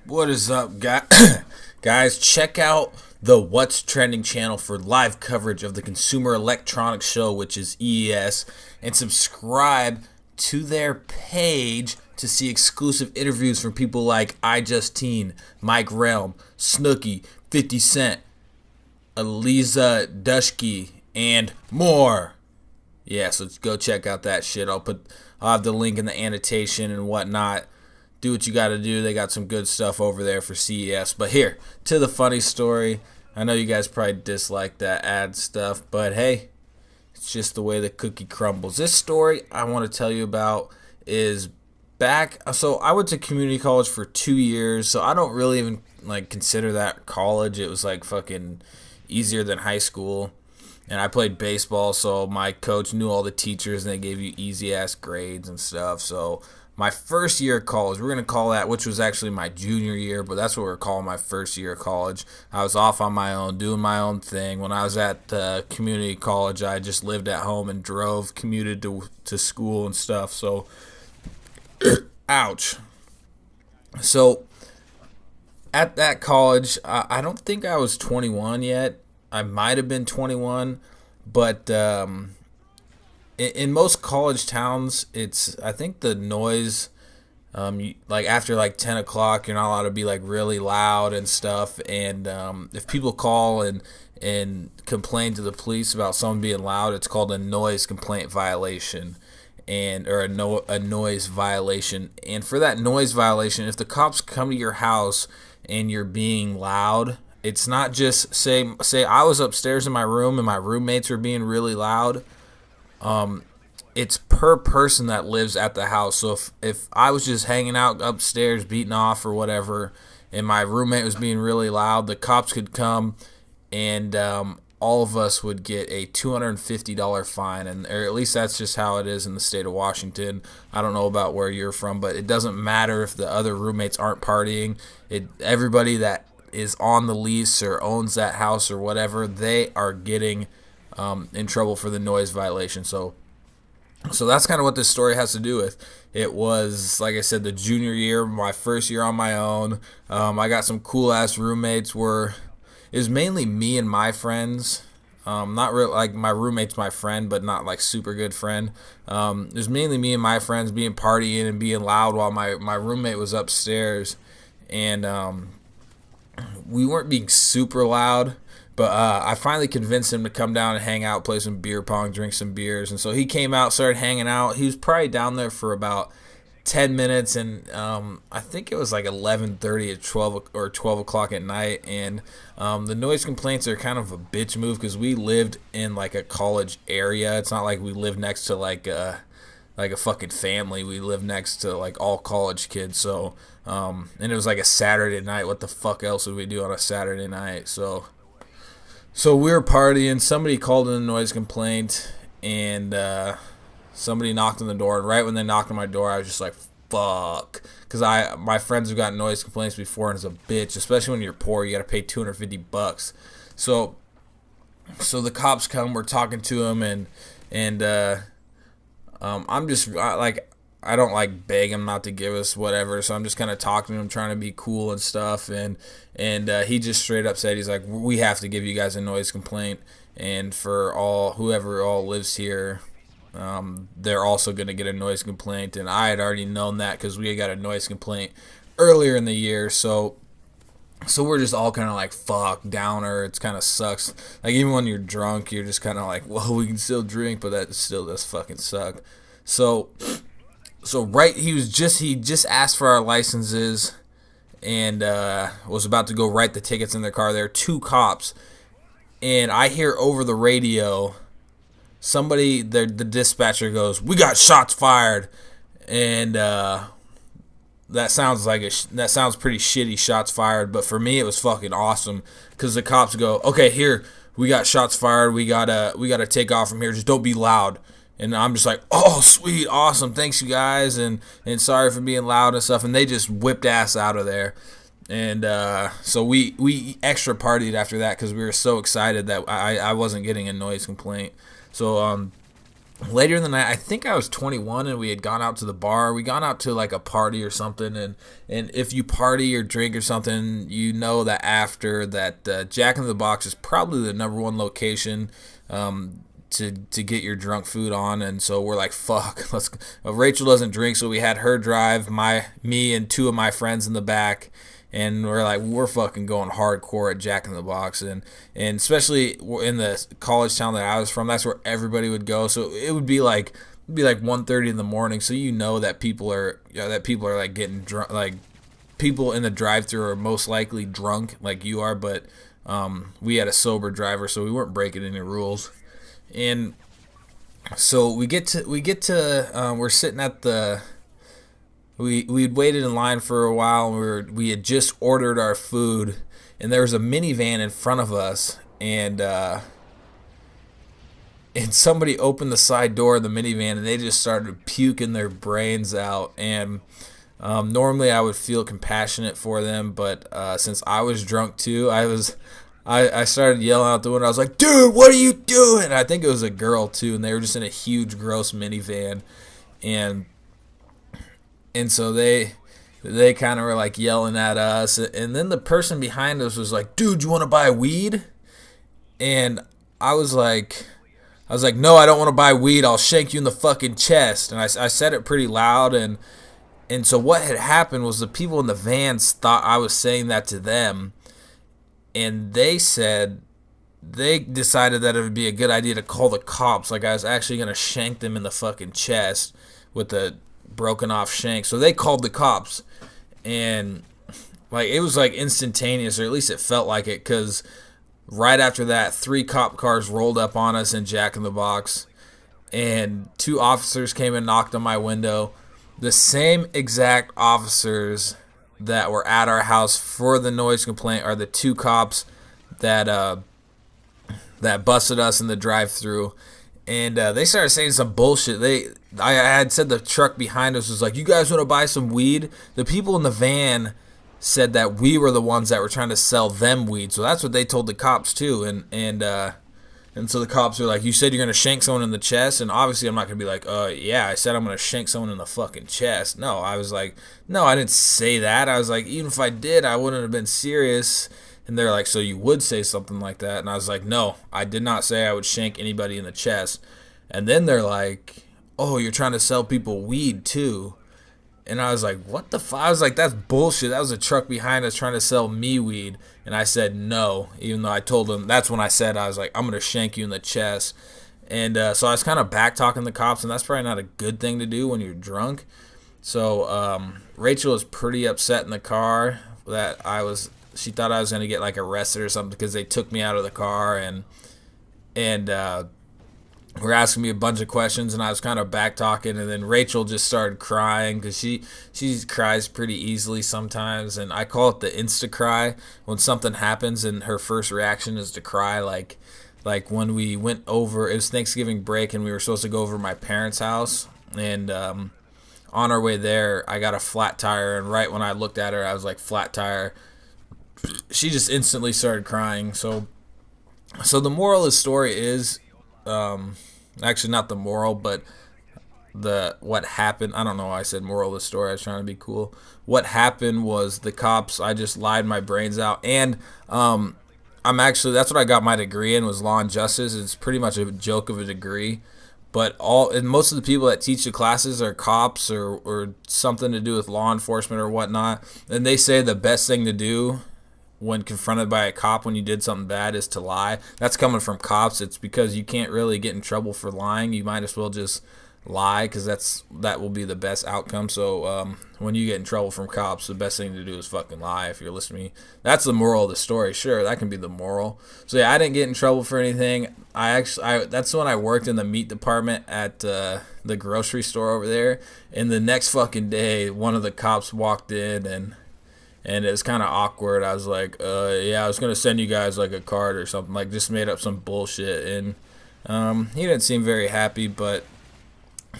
What is up, guys? Check out the What's Trending channel for live coverage of the Consumer Electronics Show, which is EES, and subscribe to their page to see exclusive interviews from people like iJustine, Mike Realm, Snooki, 50 Cent, Eliza Dushki, and more. Yeah, so go check out that shit. I'll have the link in the annotation and whatnot. Do what you got to do. They got some good stuff over there for CES. But here, to the funny story. I know you guys probably dislike that ad stuff, but hey, it's just the way the cookie crumbles. This story I want to tell you about is back. So I went to community college for 2 years, so I don't really even consider that college. It was like fucking easier than high school. And I played baseball, so my coach knew all the teachers, and they gave you easy ass grades and stuff. So my first year of college, we're gonna call that, which was actually my junior year, but that's what we're calling my first year of college. I was off on my own, doing my own thing. When I was at community college, I just lived at home and commuted to school and stuff. So, ouch. So at that college, I don't think I was 21 yet. I might have been 21, but in most college towns, I think the noise, after 10 o'clock, you're not allowed to be really loud and stuff. And if people call and complain to the police about someone being loud, it's called a noise complaint violation, or a noise violation. And for that noise violation, if the cops come to your house and you're being loud, it's not just say I was upstairs in my room and my roommates were being really loud. It's per person that lives at the house. So if I was just hanging out upstairs beating off or whatever, and my roommate was being really loud, the cops could come, and all of us would get a $250 fine, or at least that's just how it is in the state of Washington. I don't know about where you're from, but it doesn't matter if the other roommates aren't partying. Everybody that is on the lease or owns that house or whatever, they are getting in trouble for the noise violation. So that's kind of what this story has to do with. It was, like I said, the junior year, my first year on my own. I got some cool ass roommates. It was mainly me and my friends. Not real my roommate's my friend, but not super good friend. It was mainly me and my friends being partying and being loud while my roommate was upstairs, and we weren't being super loud, but I finally convinced him to come down and hang out, play some beer pong, drink some beers. And so he came out, started hanging out. He was probably down there for about 10 minutes, and I think it was 11:30 at 12 o'clock at night. And the noise complaints are kind of a bitch move because we lived in a college area. It's not like we lived next to a fucking family. We live next to all college kids. So and it was a Saturday night. What the fuck else would we do on a Saturday night? So we were partying. Somebody called in a noise complaint, and somebody knocked on the door. And right when they knocked on my door, I was just like, fuck. Because my friends have gotten noise complaints before, and it's a bitch. Especially when you're poor, you got to pay $250. So the cops come. We're talking to them, and I'm just I don't beg him not to give us whatever, so I'm just kind of talking to him, trying to be cool and stuff, and he just straight up said, he's like, we have to give you guys a noise complaint, and for whoever lives here, they're also going to get a noise complaint. And I had already known that because we got a noise complaint earlier in the year. So we're just all kind of fuck, downer. It kind of sucks. Even when you're drunk, you're just kind of well, we can still drink, but that still does fucking suck. So right, he just asked for our licenses, and was about to go write the tickets in their car. There are two cops, and I hear over the radio, the dispatcher goes, "We got shots fired," and that sounds pretty shitty, shots fired. But for me, it was fucking awesome because the cops go, "Okay, here, we got shots fired. We gotta take off from here. Just don't be loud." And I'm just like, oh, sweet, awesome, thanks you guys, and sorry for being loud and stuff. And they just whipped ass out of there. And so we extra partied after that because we were so excited that I wasn't getting a noise complaint. So later in the night, I think I was 21 and we had gone out to the bar. We gone out to like a party or something, and if you party or drink or something, you know that after that, Jack in the Box is probably the number one location to get your drunk food on. And so we're like, fuck, let's. Rachel doesn't drink, so we had her drive, me and two of my friends in the back. And we're like, we're fucking going hardcore at Jack in the Box, and especially in the college town that I was from, that's where everybody would go. So it would be like 1:30 in the morning. So you know that people are like getting drunk, like people in the drive-thru are most likely drunk, like you are. But we had a sober driver, so we weren't breaking any rules. And so we're sitting at the. We'd waited in line for a while. We had just ordered our food, and there was a minivan in front of us, and somebody opened the side door of the minivan, and they just started puking their brains out. And normally I would feel compassionate for them, but since I was drunk too, I started yelling out the window. I was like, "Dude, what are you doing?" And I think it was a girl too, and they were just in a huge, gross minivan, and so they kind of were like yelling at us, and then the person behind us was like, "Dude, you want to buy weed?" And I was like, "No, I don't want to buy weed. I'll shank you in the fucking chest." And I said it pretty loud, and so what had happened was the people in the vans thought I was saying that to them, and they decided that it would be a good idea to call the cops, like I was actually gonna shank them in the fucking chest with the broken off shank. So they called the cops, and like it was like instantaneous, or at least it felt like it, because right after that 3 cop cars rolled up on us in Jack in the Box, and 2 officers came and knocked on my window, the same exact officers that were at our house for the noise complaint are the 2 cops that busted us in the drive-thru. And they started saying some bullshit. I had said the truck behind us was like, "You guys want to buy some weed?" The people in the van said that we were the ones that were trying to sell them weed. So that's what they told the cops too. And so the cops were like, "You said you're gonna shank someone in the chest?" And obviously I'm not gonna be like, yeah, I said I'm gonna shank someone in the fucking chest." No, I was like, no, I didn't say that. I was like, even if I did, I wouldn't have been serious. And they're like, "So you would say something like that?" And I was like, "No, I did not say I would shank anybody in the chest." And then they're like, "Oh, you're trying to sell people weed too." And I was like, "What the fuck?" I was like, "That's bullshit. That was a truck behind us trying to sell me weed." And I said no, even though I told them. That's when I said, I was like, "I'm going to shank you in the chest." And so I was kind of back talking the cops, and that's probably not a good thing to do when you're drunk. So Rachel was pretty upset in the car that she thought I was going to get like arrested or something, because they took me out of the car and were asking me a bunch of questions, and I was kind of back talking, and then Rachel just started crying, because she cries pretty easily sometimes, and I call it the insta cry, when something happens and her first reaction is to cry. Like when we went over, it was Thanksgiving break, and we were supposed to go over to my parents' house, and on our way there I got a flat tire, and right when I looked at her I was like, "Flat tire." She just instantly started crying. So the moral of the story is, actually not the moral, but what happened. I don't know why I said moral of the story. I was trying to be cool. What happened was the cops, I just lied my brains out, and that's what I got my degree in, was law and justice. It's pretty much a joke of a degree, but most of the people that teach the classes are cops or something to do with law enforcement or whatnot, and they say the best thing to do when confronted by a cop when you did something bad is to lie. That's coming from cops. It's because you can't really get in trouble for lying. You might as well just lie, because that will be the best outcome. So when you get in trouble from cops, the best thing to do is fucking lie. If you're listening to me, that's the moral of the story. Sure, that can be the moral. So yeah, I didn't get in trouble for anything. That's when I worked in the meat department at the grocery store over there. And the next fucking day, one of the cops walked in, and it was kind of awkward. I was like, yeah, I was going to send you guys like a card or something. Like, just made up some bullshit. And he didn't seem very happy, but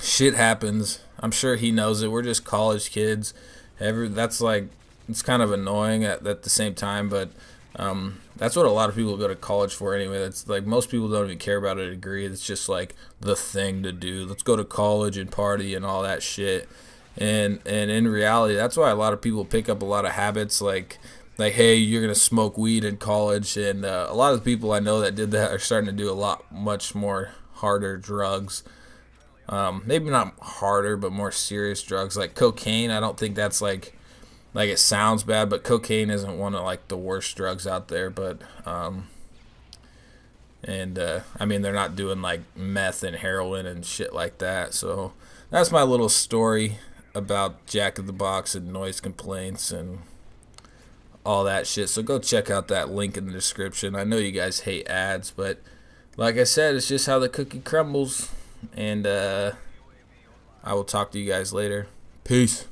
shit happens. I'm sure he knows it. We're just college kids. That's like, it's kind of annoying at the same time. But That's what a lot of people go to college for anyway. That's like most people don't even care about a degree. It's just like the thing to do. Let's go to college and party and all that shit. And in reality, that's why a lot of people pick up a lot of habits like hey, you're gonna smoke weed in college, and a lot of the people I know that did that are starting to do a lot much more harder drugs. Maybe not harder, but more serious drugs like cocaine. I don't think that's like it sounds bad, but cocaine isn't one of like the worst drugs out there. But and I mean they're not doing like meth and heroin and shit like that. So that's my little story about Jack in the Box and noise complaints and all that shit. So go check out that link in the description. I know you guys hate ads, but like I said, it's just how the cookie crumbles. And I will talk to you guys later. Peace.